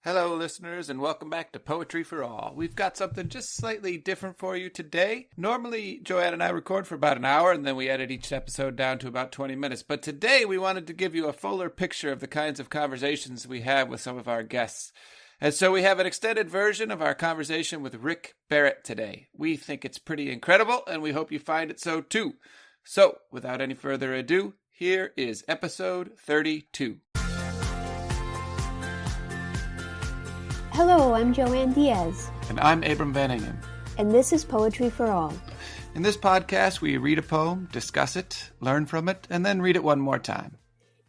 Hello, listeners, and welcome back to Poetry for All. We've got something just slightly different for you today. Normally, Joanne and I record for about an hour, and then we edit each episode down to about 20 minutes. But today, we wanted to give you a fuller picture of the kinds of conversations we have with some of our guests. And so we have an extended version of our conversation with Rick Barot today. We think it's pretty incredible, and we hope you find it so too. So, without any further ado, here is episode 32. Hello, I'm Joanne Diaz. And I'm Abram Van Ingen. And this is Poetry for All. In this podcast, we read a poem, discuss it, learn from it, and then read it one more time.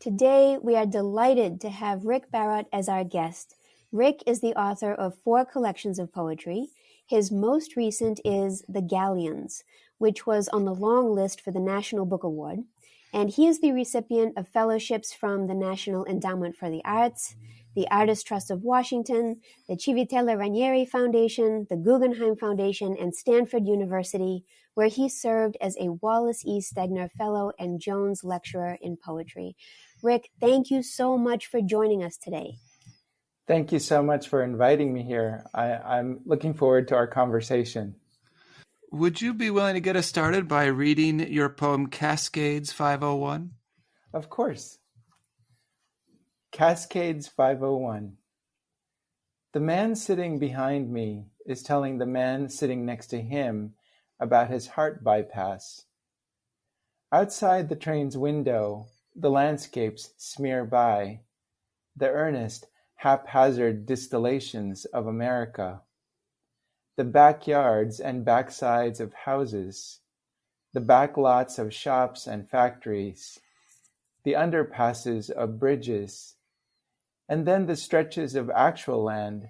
Today, we are delighted to have Rick Barot as our guest. Rick is the author of 4 collections of poetry. His most recent is The Galleons, which was on the long list for the National Book Award. And he is the recipient of fellowships from the National Endowment for the Arts, the Artists Trust of Washington, the Civitella Ranieri Foundation, the Guggenheim Foundation, and Stanford University, where he served as a Wallace E. Stegner Fellow and Jones Lecturer in Poetry. Rick, thank you so much for joining us today. Thank you so much for inviting me here. I'm looking forward to our conversation. Would you be willing to get us started by reading your poem Cascades 501? Of course. Cascades 501. The man sitting behind me is telling the man sitting next to him about his heart bypass. Outside the train's window, the landscapes smear by, the earnest, haphazard distillations of America, the backyards and backsides of houses, the backlots of shops and factories, the underpasses of bridges, and then the stretches of actual land,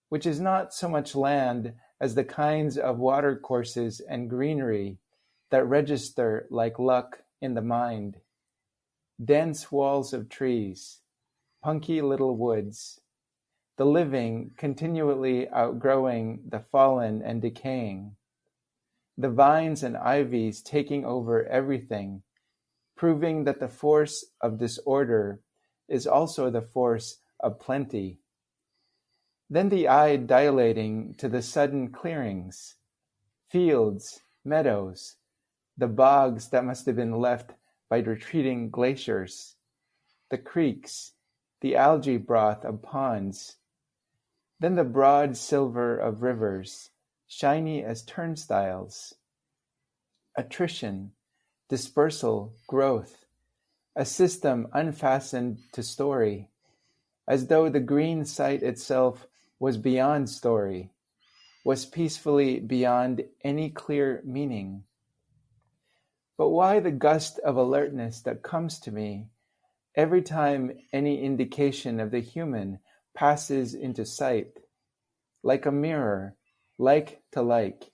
which is not so much land as the kinds of watercourses and greenery that register like luck in the mind. Dense walls of trees, punky little woods, the living continually outgrowing the fallen and decaying, the vines and ivies taking over everything, proving that the force of disorder is also the force of plenty. Then the eye dilating to the sudden clearings, fields, meadows, the bogs that must have been left by retreating glaciers, the creeks, the algae broth of ponds, then the broad silver of rivers, shiny as turnstiles, attrition, dispersal, growth, a system unfastened to story, as though the green site itself was beyond story, was peacefully beyond any clear meaning. But why the gust of alertness that comes to me every time any indication of the human passes into sight, like a mirror, like to like,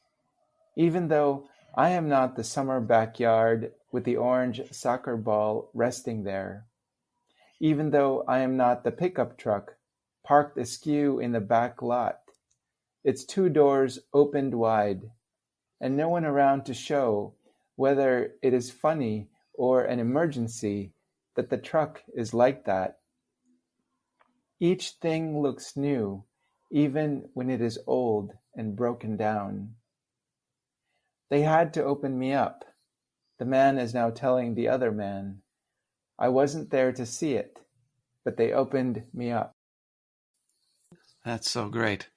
even though I am not the summer backyard with the orange soccer ball resting there, even though I am not the pickup truck parked askew in the back lot, its 2 doors opened wide, and no one around to show whether it is funny or an emergency that the truck is like that. Each thing looks new, even when it is old and broken down. They had to open me up. The man is now telling the other man, I wasn't there to see it, but they opened me up. That's so great.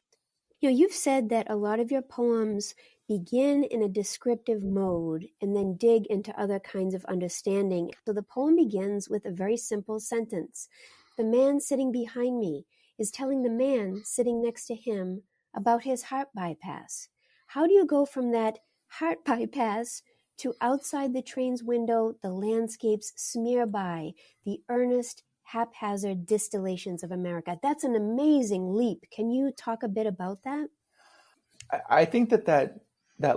You've said that a lot of your poems begin in a descriptive mode and then dig into other kinds of understanding. So the poem begins with a very simple sentence. The man sitting behind me is telling the man sitting next to him about his heart bypass. How do you go from that heart bypass to outside the train's window, the landscapes smear by, the earnest, haphazard distillations of America? That's an amazing leap. Can you talk a bit about that? I think that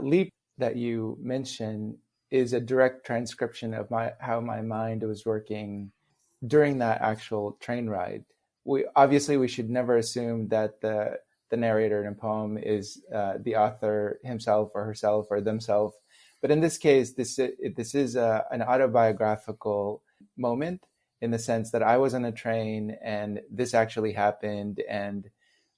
leap that you mentioned is a direct transcription of how my mind was working during that actual train ride. We should never assume that the narrator in a poem is the author himself or herself or themselves. But in this case, this is an autobiographical moment, in the sense that I was on a train and this actually happened. And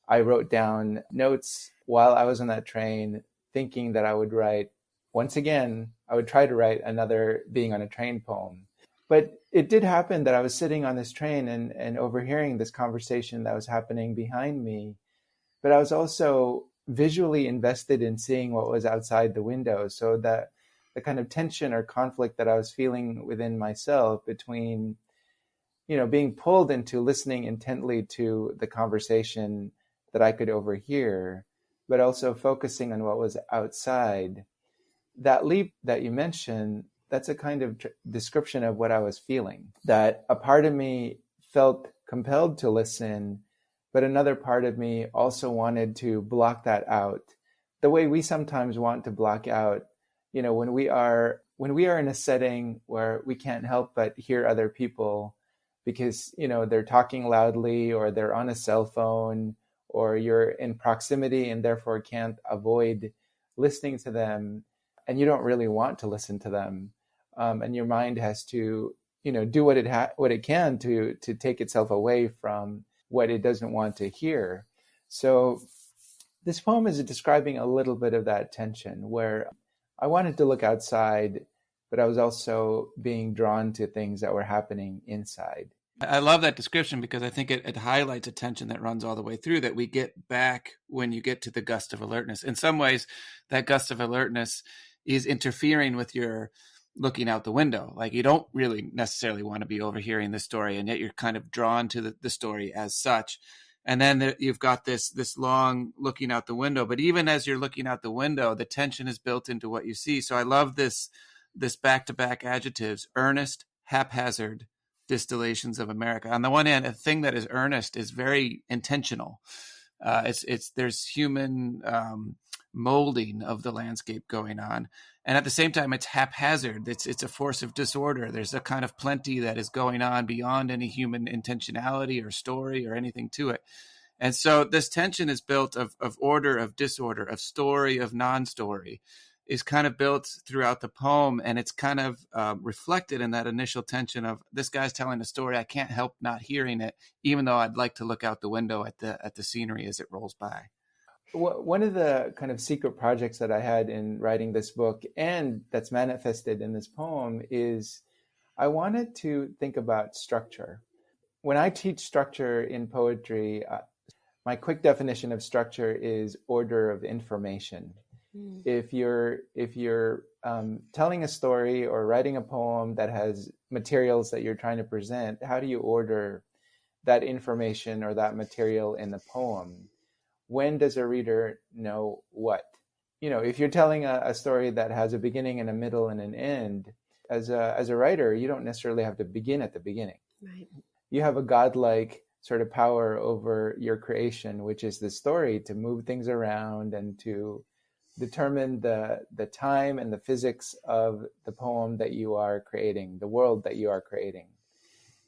I wrote down notes while I was on that train, thinking that I would write, once again, I would try to write another being on a train poem. But it did happen that I was sitting on this train and overhearing this conversation that was happening behind me. But I was also visually invested in seeing what was outside the window. So that the kind of tension or conflict that I was feeling within myself between, being pulled into listening intently to the conversation that I could overhear, but also focusing on what was outside. That leap that you mentioned, that's a kind of description of what I was feeling, that a part of me felt compelled to listen, but another part of me also wanted to block that out. The way we sometimes want to block out, when we are in a setting where we can't help but hear other people because, they're talking loudly or they're on a cell phone or you're in proximity and therefore can't avoid listening to them, and you don't really want to listen to them. And your mind has to, do what it can to take itself away from what it doesn't want to hear. So this poem is describing a little bit of that tension where I wanted to look outside, but I was also being drawn to things that were happening inside. I love that description because I think it highlights a tension that runs all the way through that we get back when you get to the gust of alertness. In some ways, that gust of alertness is interfering with your looking out the window. Like you don't really necessarily want to be overhearing the story, and yet you're kind of drawn to the story as such. And then you've got this long looking out the window. But even as you're looking out the window, the tension is built into what you see. So I love this back-to-back adjectives: earnest, haphazard, distillations of America. On the one hand, a thing that is earnest is very intentional. There's human molding of the landscape going on, and at the same time, it's haphazard. It's a force of disorder. There's a kind of plenty that is going on beyond any human intentionality or story or anything to it. And so this tension is built of order, of disorder, of story, of non-story, is kind of built throughout the poem, and it's kind of reflected in that initial tension of this guy's telling a story. I can't help not hearing it, even though I'd like to look out the window at the scenery as it rolls by. One of the kind of secret projects that I had in writing this book, and that's manifested in this poem, is I wanted to think about structure. When I teach structure in poetry, my quick definition of structure is order of information. If you're telling a story or writing a poem that has materials that you're trying to present, how do you order that information or that material in the poem? When does a reader know what? If you're telling a story that has a beginning and a middle and an end, as a writer, you don't necessarily have to begin at the beginning. Right. You have a godlike sort of power over your creation, which is the story, to move things around and to determine the time and the physics of the poem that you are creating, the world that you are creating.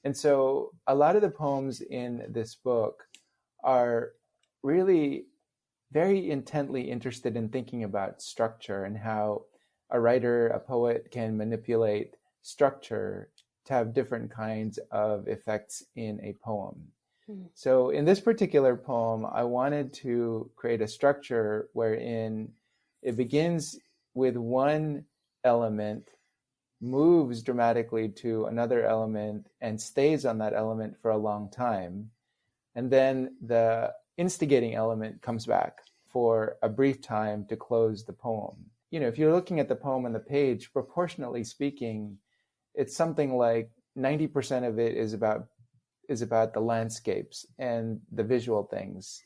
And so a lot of the poems in this book are really very intently interested in thinking about structure and how a writer, a poet can manipulate structure to have different kinds of effects in a poem. So in this particular poem, I wanted to create a structure wherein it begins with one element, moves dramatically to another element, and stays on that element for a long time. And then the instigating element comes back for a brief time to close the poem. If you're looking at the poem on the page, proportionately speaking, it's something like 90% of it is about the landscapes and the visual things.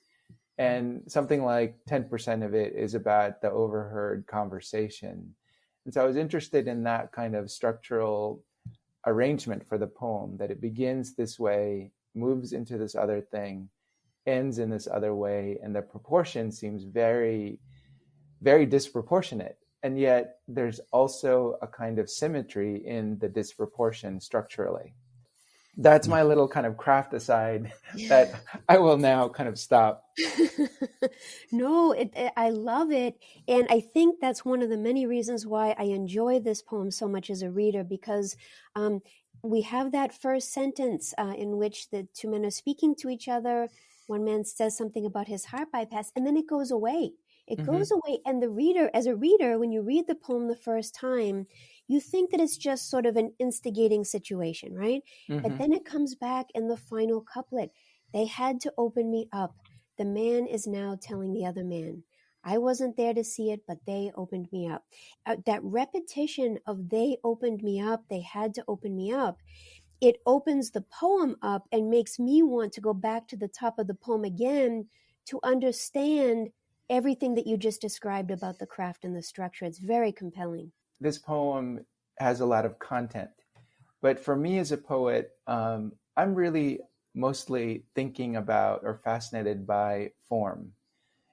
And something like 10% of it is about the overheard conversation. And so I was interested in that kind of structural arrangement for the poem, that it begins this way, moves into this other thing, ends in this other way, and the proportion seems very, very disproportionate. And yet there's also a kind of symmetry in the disproportion structurally. That's my little kind of craft aside that I will now kind of stop. No, I love it. And I think that's one of the many reasons why I enjoy this poem so much as a reader, because we have that first sentence in which the two men are speaking to each other. One man says something about his heart bypass, and then it goes away. It goes away. And the reader, as a reader, when you read the poem the first time, you think that it's just sort of an instigating situation, right? But then it comes back in the final couplet. They had to open me up. The man is now telling the other man. I wasn't there to see it, but they opened me up. That repetition of they opened me up, they had to open me up, it opens the poem up and makes me want to go back to the top of the poem again to understand everything that you just described about the craft and the structure. It's very compelling. This poem has a lot of content, but for me as a poet, I'm really mostly thinking about or fascinated by form,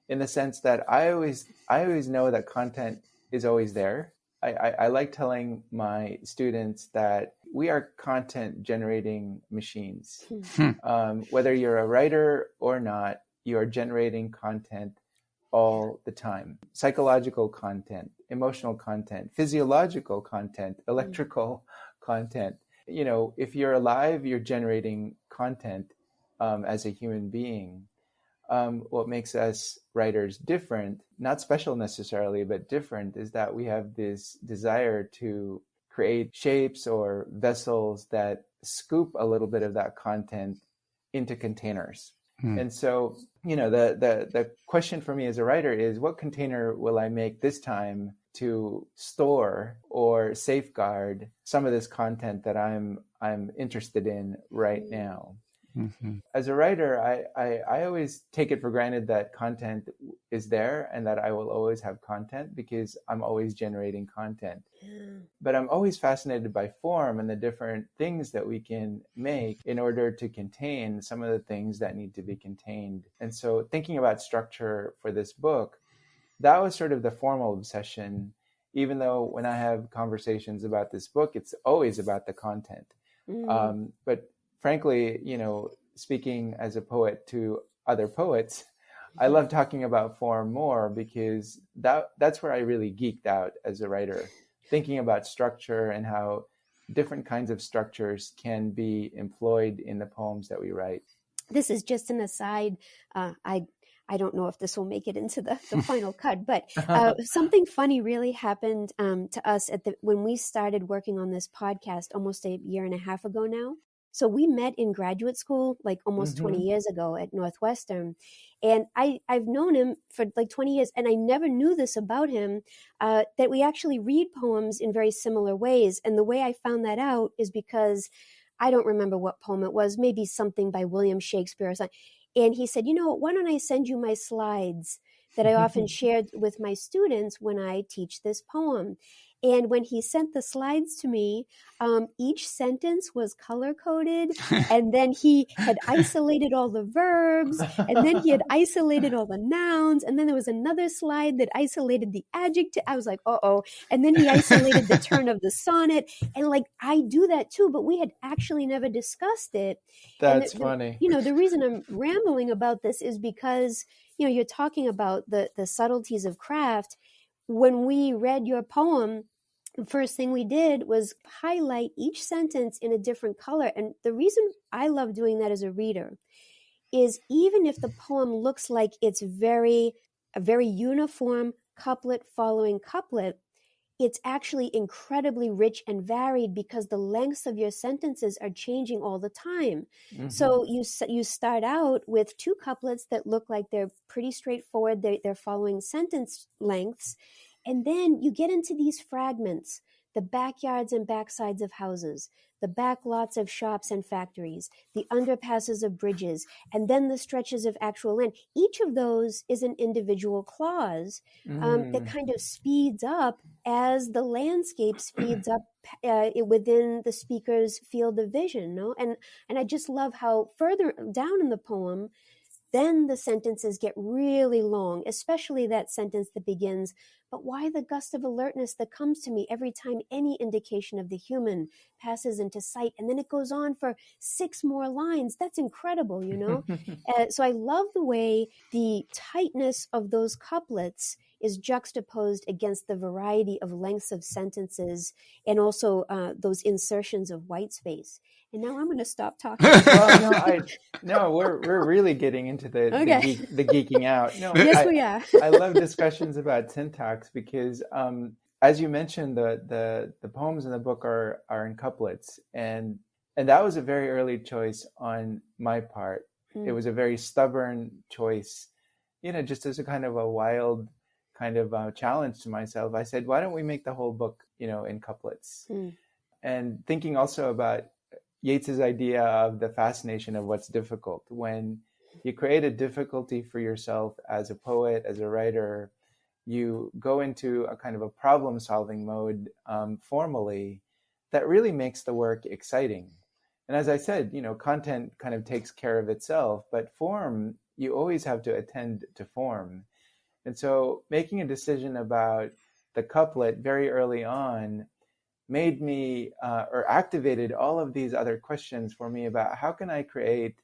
in the sense that I always know that content is always there. I like telling my students that we are content generating machines. Whether you're a writer or not, you are generating content all the time. Psychological content, emotional content, physiological content, electrical content. You know, if you're alive, you're generating content as a human being. What makes us writers different, not special necessarily, but different, is that we have this desire to create shapes or vessels that scoop a little bit of that content into containers. And so, you know, the question for me as a writer is, what container will I make this time to store or safeguard some of this content that I'm interested in right now? As a writer, I always take it for granted that content is there and that I will always have content because I'm always generating content. But I'm always fascinated by form and the different things that we can make in order to contain some of the things that need to be contained. And so thinking about structure for this book, that was sort of the formal obsession, even though when I have conversations about this book, it's always about the content. But frankly, you know, speaking as a poet to other poets, I love talking about form more because that's where I really geeked out as a writer, thinking about structure and how different kinds of structures can be employed in the poems that we write. This is just an aside. I don't know if this will make it into the final cut, but something funny really happened to us when we started working on this podcast almost a year and a half ago now. So we met in graduate school, like almost 20 years ago at Northwestern. And I've known him for like 20 years, and I never knew this about him, that we actually read poems in very similar ways. And the way I found that out is because I don't remember what poem it was, maybe something by William Shakespeare or something. And he said, you know, why don't I send you my slides that I often shared with my students when I teach this poem? And when he sent the slides to me, each sentence was color-coded, and then he had isolated all the verbs, and then he had isolated all the nouns, and then there was another slide that isolated the adjective. I was like, uh-oh. And then he isolated the turn of the sonnet. And like, I do that too, but we had actually never discussed it. That's funny. You know, the reason I'm rambling about this is because, you know, you're talking about the subtleties of craft. When we read your poem, the first thing we did was highlight each sentence in a different color. And the reason I love doing that as a reader is even if the poem looks like it's a very uniform couplet following couplet, it's actually incredibly rich and varied because the lengths of your sentences are changing all the time. So you start out with two couplets that look like they're pretty straightforward. They're following sentence lengths. And then you get into these fragments, the backyards and backsides of houses, the back lots of shops and factories, the underpasses of bridges, and then the stretches of actual land. Each of those is an individual clause that kind of speeds up as the landscape speeds up within the speaker's field of vision. No? And I just love how further down in the poem, then the sentences get really long, especially that sentence that begins, but why the gust of alertness that comes to me every time any indication of the human passes into sight? And then it goes on for 6 more lines. That's incredible, you know? So I love the way the tightness of those couplets is juxtaposed against the variety of lengths of sentences and also those insertions of white space. And now I'm going to stop talking. Well, we're really getting into the geeking out. No, yes, we are. I love discussions about syntax because, as you mentioned, the poems in the book are in couplets, and that was a very early choice on my part. It was a very stubborn choice, just as a kind of a wild kind of challenge to myself. I said, why don't we make the whole book, in couplets? And thinking also about Yeats's idea of the fascination of what's difficult. When you create a difficulty for yourself as a poet, as a writer, you go into a kind of a problem-solving mode formally that really makes the work exciting. And as I said, content kind of takes care of itself, but form, you always have to attend to form. And so making a decision about the couplet very early on made me or activated all of these other questions for me about how can I create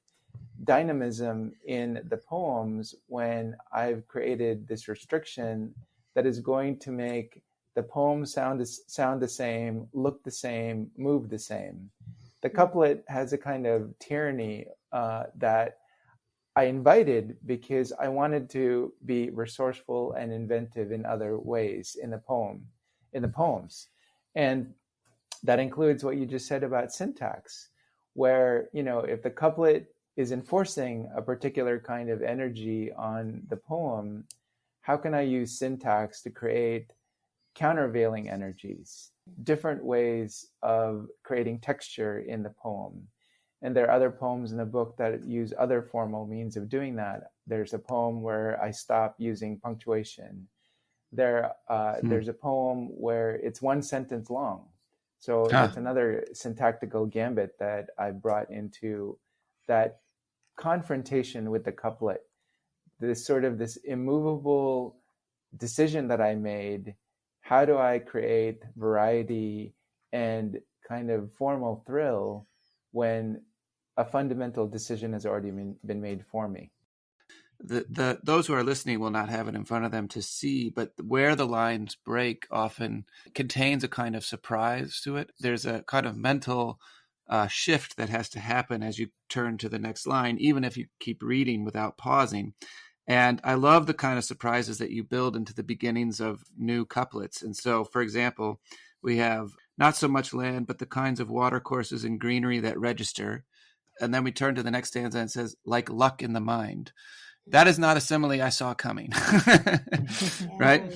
dynamism in the poems when I've created this restriction that is going to make the poem sound the same, look the same, move the same. The couplet has a kind of tyranny that I invited because I wanted to be resourceful and inventive in other ways in the poems. And that includes what you just said about syntax, where, if the couplet is enforcing a particular kind of energy on the poem, how can I use syntax to create countervailing energies, different ways of creating texture in the poem? And there are other poems in the book that use other formal means of doing that. There's a poem where I stop using punctuation. There's a poem where it's one sentence long. So that's another syntactical gambit that I brought into that confrontation with the couplet. This immovable decision that I made. How do I create variety and kind of formal thrill when a fundamental decision has already been made for me? Those who are listening will not have it in front of them to see, but where the lines break often contains a kind of surprise to it. There's a kind of mental shift that has to happen as you turn to the next line, even if you keep reading without pausing. And I love the kind of surprises that you build into the beginnings of new couplets. And so, for example, we have not so much land, but the kinds of watercourses and greenery that register. And then we turn to the next stanza and it says, like luck in the mind. That is not a simile I saw coming, right?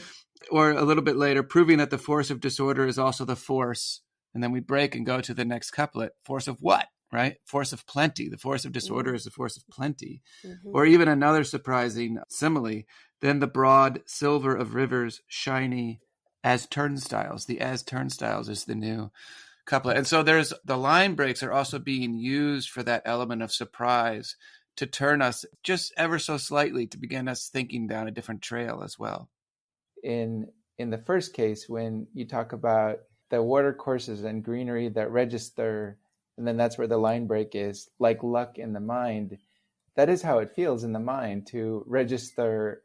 Or a little bit later, proving that the force of disorder is also the force. And then we break and go to the next couplet. Force of what, right? Force of plenty. The force of disorder is the force of plenty. Or even another surprising simile, then the broad silver of rivers shiny as turnstiles. The as turnstiles is the new couplet. And so the line breaks are also being used for that element of surprise to turn us just ever so slightly, to begin us thinking down a different trail as well. In the first case, when you talk about the watercourses and greenery that register, and then that's where the line break is, like luck in the mind, that is how it feels in the mind to register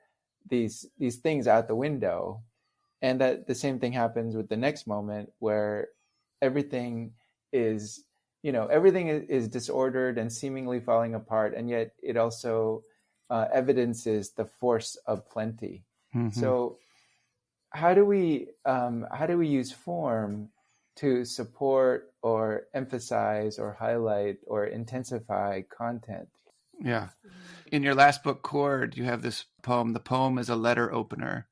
these things out the window. And that the same thing happens with the next moment where everything is disordered and seemingly falling apart, and yet it also evidences the force of plenty. So how do we use form to support or emphasize or highlight or intensify content? Yeah. In your last book, Chord, you have this poem. The poem is a letter opener.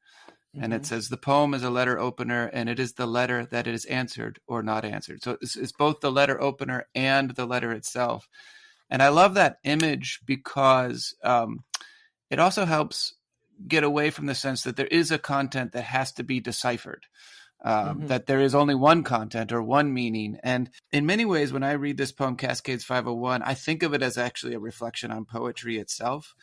And it says, the poem is a letter opener, and it is the letter that is answered or not answered. So it's both the letter opener and the letter itself. And I love that image because it also helps get away from the sense that there is a content that has to be deciphered, that there is only one content or one meaning. And in many ways, when I read this poem, Cascades 501, I think of it as actually a reflection on poetry itself.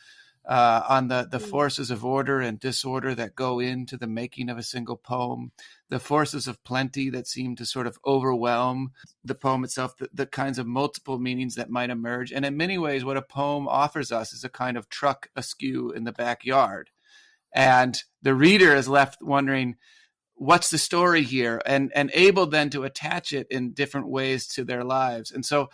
On the forces of order and disorder that go into the making of a single poem, the forces of plenty that seem to sort of overwhelm the poem itself, the kinds of multiple meanings that might emerge. And in many ways, what a poem offers us is a kind of truck askew in the backyard. And the reader is left wondering, what's the story here? And able then to attach it in different ways to their lives. And so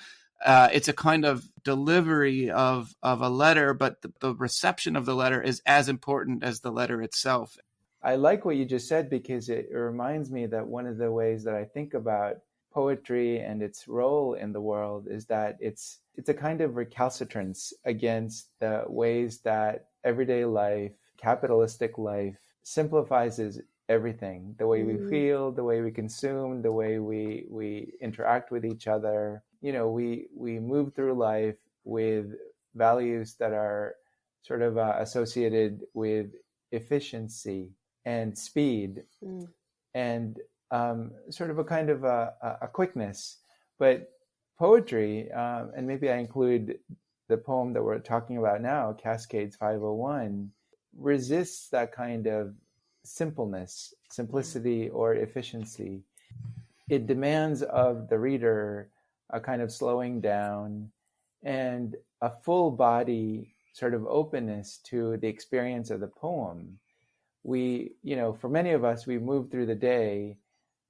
it's a kind of delivery of a letter, but the reception of the letter is as important as the letter itself. I like what you just said, because it reminds me that one of the ways that I think about poetry and its role in the world is that it's a kind of recalcitrance against the ways that everyday life, capitalistic life, simplifies everything. The way we feel, the way we consume, the way we interact with each other. You know, we move through life with values that are sort of associated with efficiency and speed and sort of a kind of a quickness. But poetry, and maybe I include the poem that we're talking about now, Cascades 501, resists that kind of simplicity or efficiency. It demands of the reader a kind of slowing down and a full body sort of openness to the experience of the poem. We, for many of us, we move through the day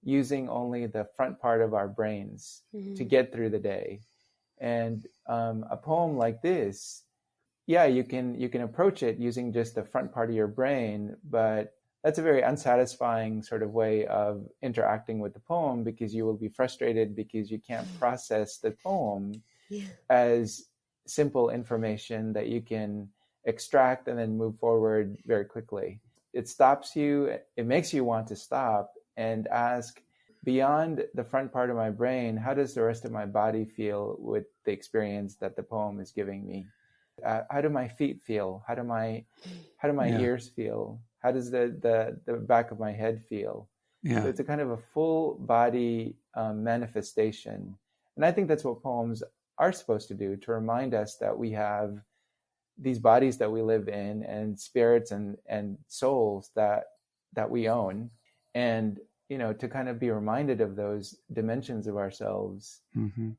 using only the front part of our brains to get through the day. And a poem like this, you can approach it using just the front part of your brain, but that's a very unsatisfying sort of way of interacting with the poem, because you will be frustrated because you can't process the poem as simple information that you can extract and then move forward very quickly. It stops you, it makes you want to stop and ask, beyond the front part of my brain, how does the rest of my body feel with the experience that the poem is giving me? How do my feet feel? How do my ears feel? How does the back of my head feel? So it's a kind of a full body manifestation. And I think that's what poems are supposed to do, to remind us that we have these bodies that we live in, and spirits and souls that we own. And, to kind of be reminded of those dimensions of ourselves.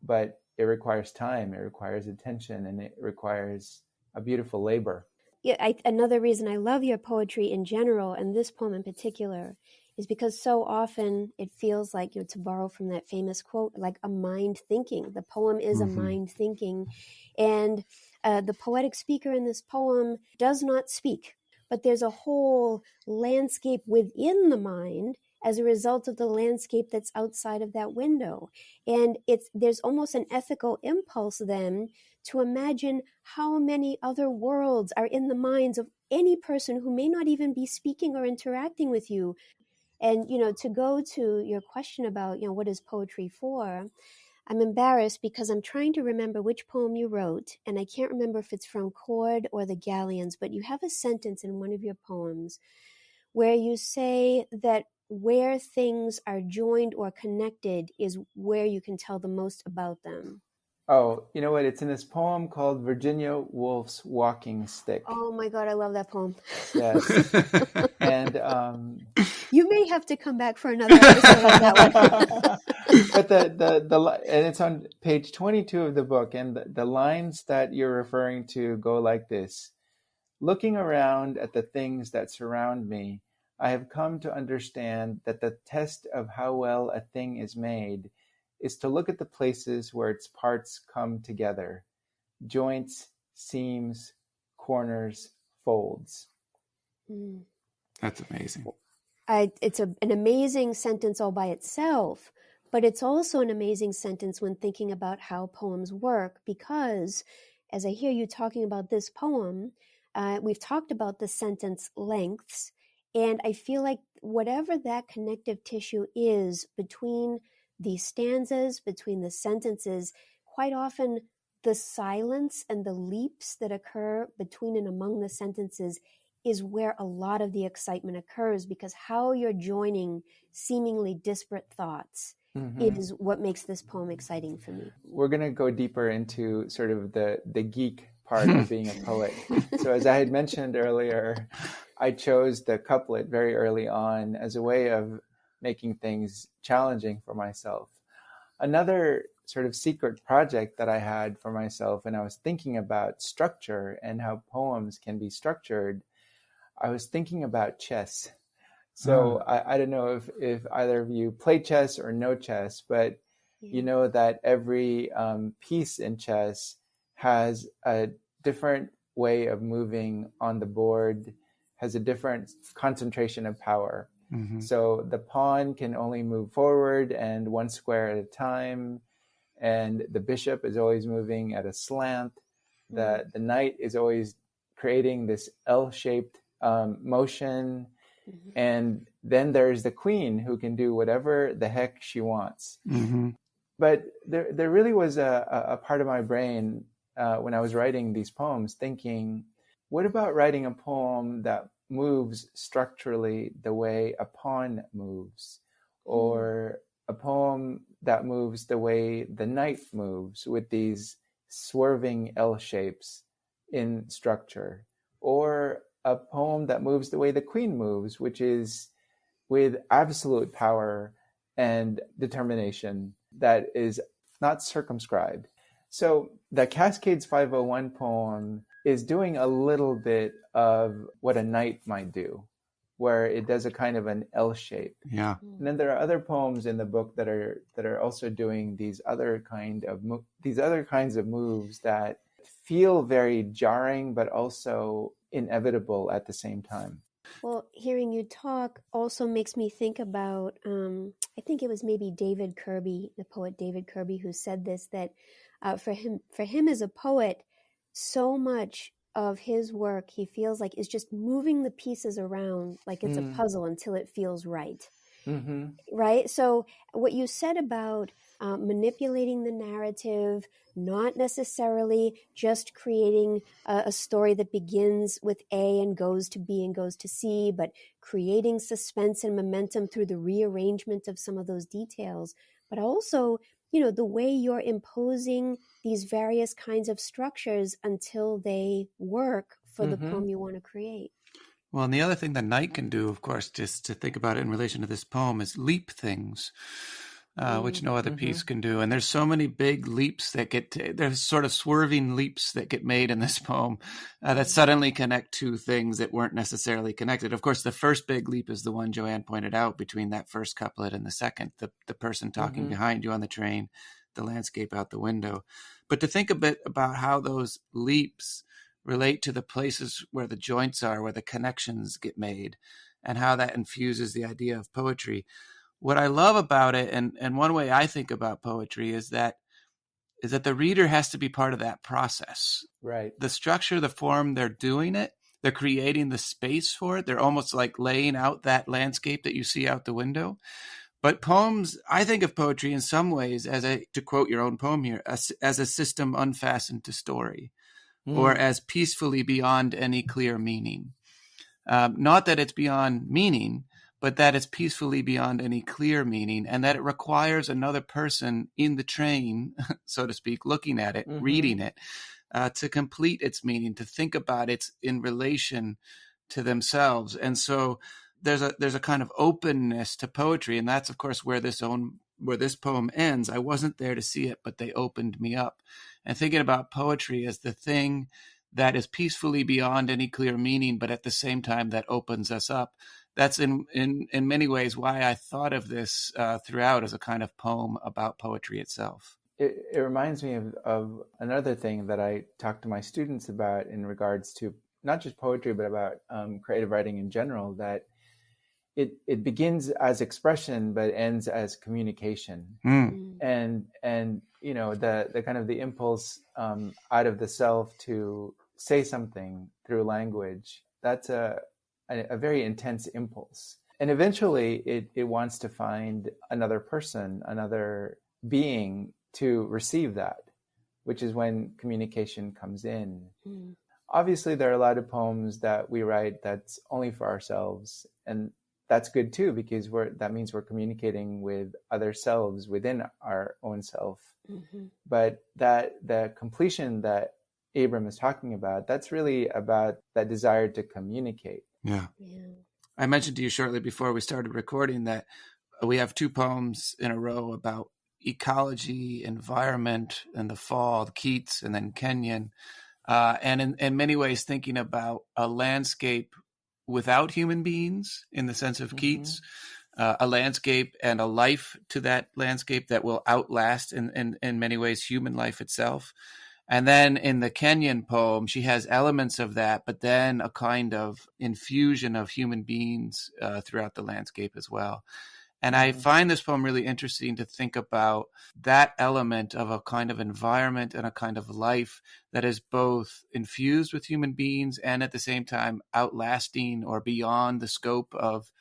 But it requires time, it requires attention, and it requires a beautiful labor. Yeah, another reason I love your poetry in general, and this poem in particular, is because so often it feels like, to borrow from that famous quote, like a mind thinking. The poem is a mind thinking. And the poetic speaker in this poem does not speak, but there's a whole landscape within the mind as a result of the landscape that's outside of that window. And there's almost an ethical impulse then to imagine how many other worlds are in the minds of any person who may not even be speaking or interacting with you. And, to go to your question about, what is poetry for? I'm embarrassed because I'm trying to remember which poem you wrote, and I can't remember if it's from Cord or the Galleons, but you have a sentence in one of your poems where you say that where things are joined or connected is where you can tell the most about them. Oh, you know what? It's in this poem called Virginia Woolf's Walking Stick. Oh my God, I love that poem. Yes. And you may have to come back for another episode on that one. But and it's on page 22 of the book, and the lines that you're referring to go like this: looking around at the things that surround me, I have come to understand that the test of how well a thing is made is to look at the places where its parts come together: joints, seams, corners, folds. That's amazing. It's an amazing sentence all by itself, but it's also an amazing sentence when thinking about how poems work, because as I hear you talking about this poem, we've talked about the sentence lengths, and I feel like whatever that connective tissue is between the stanzas, between the sentences, quite often the silence and the leaps that occur between and among the sentences is where a lot of the excitement occurs, because how you're joining seemingly disparate thoughts is what makes this poem exciting for me. We're going to go deeper into sort of the geek part of being a poet. So as I had mentioned earlier, I chose the couplet very early on as a way of making things challenging for myself. Another sort of secret project that I had for myself, and I was thinking about structure and how poems can be structured, I was thinking about chess. So I don't know if either of you play chess or know chess, but you know that every piece in chess has a different way of moving on the board, has a different concentration of power. Mm-hmm. So the pawn can only move forward and one square at a time, and the bishop is always moving at a slant. The knight is always creating this L-shaped motion. Mm-hmm. And then there's the queen who can do whatever the heck she wants. Mm-hmm. But there really was a part of my brain when I was writing these poems thinking, what about writing a poem that moves structurally the way a pawn moves? Or a poem that moves the way the knight moves with these swerving L shapes in structure? Or a poem that moves the way the queen moves, which is with absolute power and determination that is not circumscribed. So the Cascades 501 poem is doing a little bit of what a knight might do, where it does a kind of an L shape. Yeah. And then there are other poems in the book that are also doing these other kinds of moves that feel very jarring, but also inevitable at the same time. Well, hearing you talk also makes me think about, I think it was maybe David Kirby, the poet David Kirby, who said this, that for him as a poet, so much of his work, he feels like, is just moving the pieces around like it's a puzzle until it feels right. Mm-hmm. Right? So what you said about manipulating the narrative, not necessarily just creating a story that begins with A and goes to B and goes to C, but creating suspense and momentum through the rearrangement of some of those details, but also, the way you're imposing these various kinds of structures until they work for the poem you want to create. Well, and the other thing that knight can do, of course, just to think about it in relation to this poem, is leap things, which no other piece can do. And there's so many big leaps there's sort of swerving leaps that get made in this poem that suddenly connect two things that weren't necessarily connected. Of course, the first big leap is the one Joanne pointed out between that first couplet and the second, the person talking behind you on the train, the landscape out the window. But to think a bit about how those leaps relate to the places where the joints are, where the connections get made, and how that infuses the idea of poetry. What I love about it, and one way I think about poetry, is that the reader has to be part of that process. Right. The structure, the form, they're doing it. They're creating the space for it. They're almost like laying out that landscape that you see out the window. But poems, I think of poetry in some ways to quote your own poem here, as a system unfastened to story. Or as peacefully beyond any clear meaning. Not that it's beyond meaning, but that it's peacefully beyond any clear meaning, and that it requires another person in the train, so to speak, looking at it, reading it, to complete its meaning, to think about it in relation to themselves. And so there's a kind of openness to poetry, and that's, of course, where this poem ends. I wasn't there to see it, but they opened me up. And thinking about poetry as the thing that is peacefully beyond any clear meaning, but at the same time that opens us up. That's in many ways why I thought of this throughout as a kind of poem about poetry itself. It reminds me of another thing that I talk to my students about in regards to not just poetry, but about creative writing in general, that it begins as expression, but ends as communication. And the kind of the impulse out of the self to say something through language, that's a very intense impulse. And eventually it wants to find another person, another being to receive that, which is when communication comes in. Obviously, there are a lot of poems that we write that's only for ourselves, and that's good too, because that means we're communicating with other selves within our own self. But the completion that Abram is talking about, that's really about that desire to communicate. Yeah. I mentioned to you shortly before we started recording that we have two poems in a row about ecology, environment, and the fall, Keats and then Kenyon. And in many ways thinking about a landscape without human beings in the sense of Keats, a landscape and a life to that landscape that will outlast in many ways human life itself. And then in the Kenyan poem, she has elements of that, but then a kind of infusion of human beings throughout the landscape as well. And I find this poem really interesting to think about that element of a kind of environment and a kind of life that is both infused with human beings and at the same time outlasting or beyond the scope of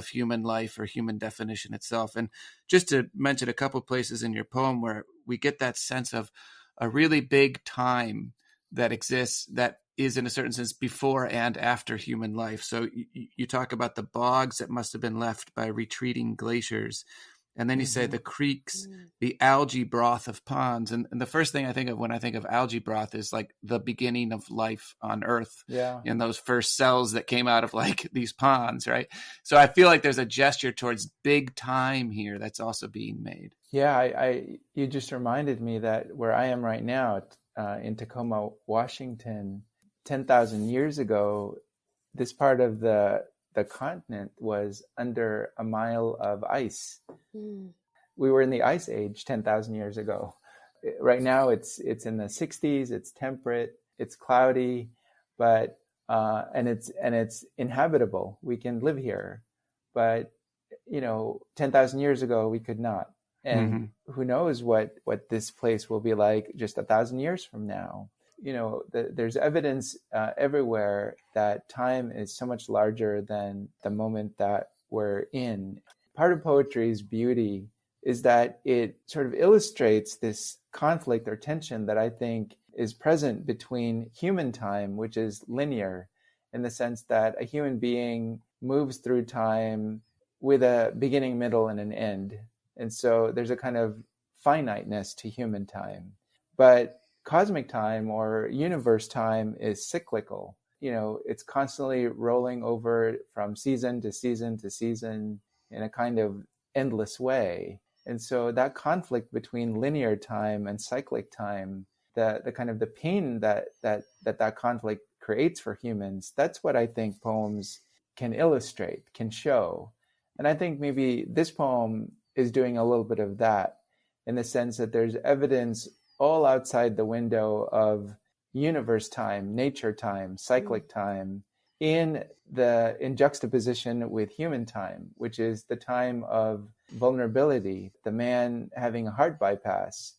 human life or human definition itself. And just to mention a couple of places in your poem where we get that sense of a really big time that exists that is in a certain sense before and after human life. So you talk about the bogs that must have been left by retreating glaciers. And then you say the creeks, the algae broth of ponds. And the first thing I think of when I think of algae broth is like the beginning of life on Earth. Yeah. And those first cells that came out of like these ponds, right? So I feel like there's a gesture towards big time here that's also being made. Yeah, you just reminded me that where I am right now in Tacoma, Washington, 10,000 years ago, this part of the continent was under a mile of ice. We were in the ice age 10,000 years ago. Right now it's in the 60s, it's temperate, it's cloudy, but and it's inhabitable. We can live here. But 10,000 years ago we could not. And who knows what this place will be like just 1,000 years from now. There's evidence everywhere that time is so much larger than the moment that we're in. Part of poetry's beauty is that it sort of illustrates this conflict or tension that I think is present between human time, which is linear, in the sense that a human being moves through time with a beginning, middle, and an end. And so there's a kind of finiteness to human time. But cosmic time or universe time is cyclical. It's constantly rolling over from season to season to season in a kind of endless way. And so that conflict between linear time and cyclic time, the kind of the pain that conflict creates for humans, that's what I think poems can illustrate, can show. And I think maybe this poem is doing a little bit of that, in the sense that there's evidence all outside the window of universe time, nature time, cyclic time, in juxtaposition with human time, which is the time of vulnerability, the man having a heart bypass,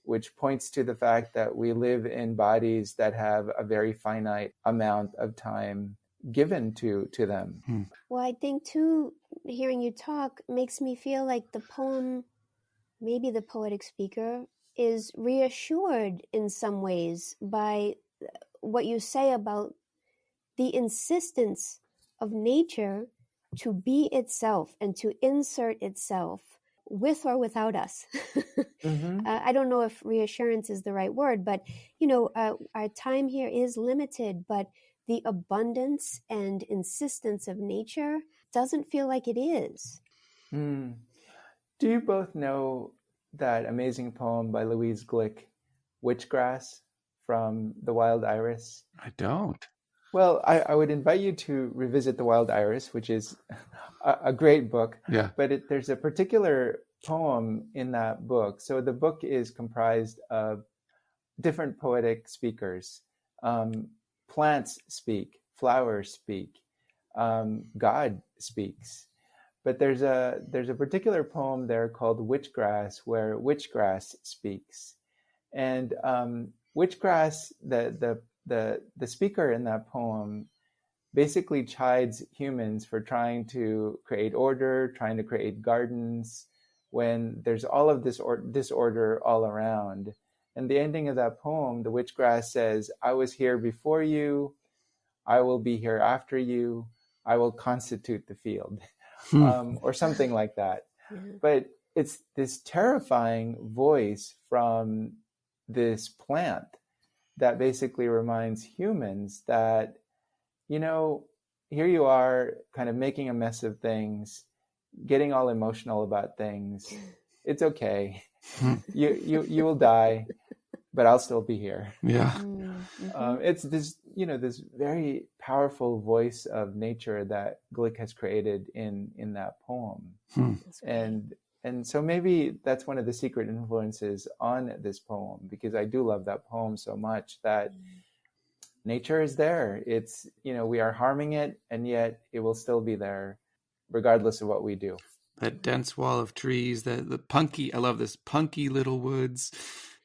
which points to the fact that we live in bodies that have a very finite amount of time given to them. Well, I think too, hearing you talk makes me feel like the poem, maybe the poetic speaker, is reassured in some ways by what you say about the insistence of nature to be itself and to insert itself with or without us. I don't know if reassurance is the right word, but our time here is limited, but the abundance and insistence of nature doesn't feel like it is. Do you both know that amazing poem by Louise Glick, Witchgrass, from The Wild Iris? I don't. Well, I would invite you to revisit The Wild Iris, which is a great book. Yeah. But there's a particular poem in that book. So the book is comprised of different poetic speakers. Plants speak, flowers speak, God speaks. But there's a particular poem there called Witchgrass, where witchgrass speaks. And witchgrass, the speaker in that poem basically chides humans for trying to create order, trying to create gardens, when there's all of this disorder all around. And the ending of that poem, the witchgrass says, "I was here before you, I will be here after you, I will constitute the field," or something like that. But it's this terrifying voice from this plant that basically reminds humans that, here you are kind of making a mess of things, getting all emotional about things. It's okay. You will die, but I'll still be here. Yeah. It's this, this very powerful voice of nature that Glick has created in that poem. And so maybe that's one of the secret influences on this poem, because I do love that poem so much, that nature is there. It's, we are harming it, and yet it will still be there regardless of what we do. That dense wall of trees, the punky, I love this, punky little woods,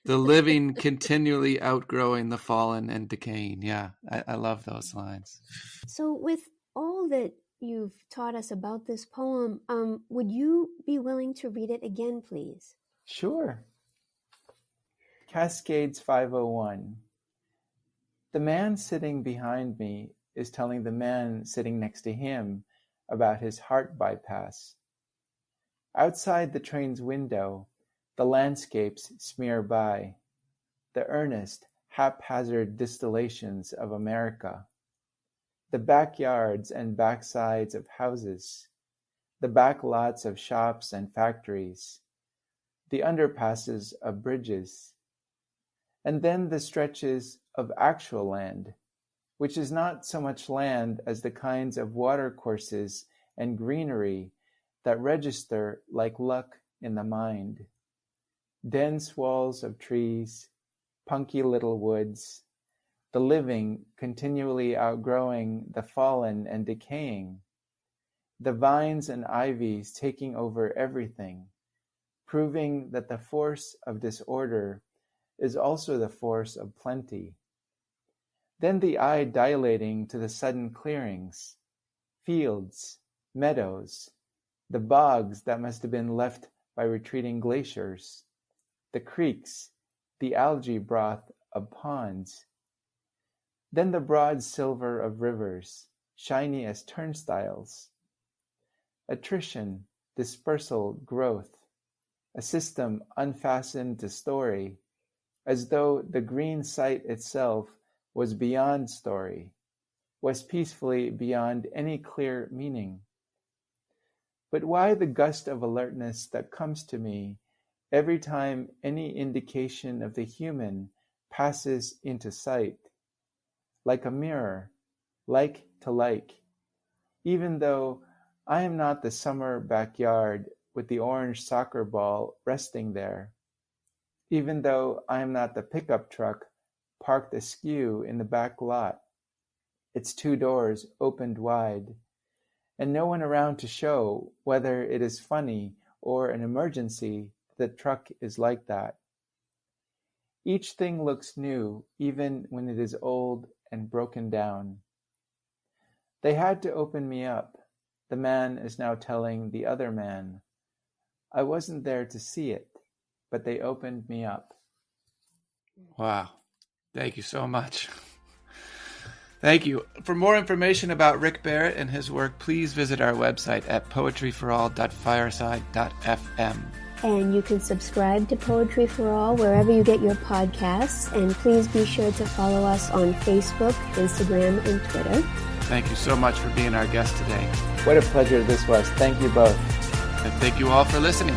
the living continually outgrowing the fallen and decaying. Yeah, I love those lines. So with all that you've taught us about this poem, would you be willing to read it again, please? Sure. Cascades 501. The man sitting behind me is telling the man sitting next to him about his heart bypass. Outside the train's window, the landscapes smear by, the earnest, haphazard distillations of America, the backyards and backsides of houses, the back lots of shops and factories, the underpasses of bridges, and then the stretches of actual land, which is not so much land as the kinds of watercourses and greenery that register like luck in the mind. Dense walls of trees, punky little woods, the living continually outgrowing the fallen and decaying, the vines and ivies taking over everything, proving that the force of disorder is also the force of plenty. Then the eye dilating to the sudden clearings, fields, meadows, the bogs that must have been left by retreating glaciers, the creeks, the algae broth of ponds. Then the broad silver of rivers, shiny as turnstiles. Attrition, dispersal, growth, a system unfastened to story, as though the green site itself was beyond story, was peacefully beyond any clear meaning. But why the gust of alertness that comes to me every time any indication of the human passes into sight, like a mirror, like to like, even though I am not the summer backyard with the orange soccer ball resting there, even though I am not the pickup truck parked askew in the back lot, its two doors opened wide, and no one around to show whether it is funny or an emergency that the truck is like that. Each thing looks new, even when it is old and broken down. They had to open me up, the man is now telling the other man. I wasn't there to see it, but they opened me up. Wow. Thank you so much. Thank you. For more information about Rick Barot and his work, please visit our website at poetryforall.fireside.fm. And you can subscribe to Poetry for All wherever you get your podcasts. And please be sure to follow us on Facebook, Instagram, and Twitter. Thank you so much for being our guest today. What a pleasure this was. Thank you both. And thank you all for listening.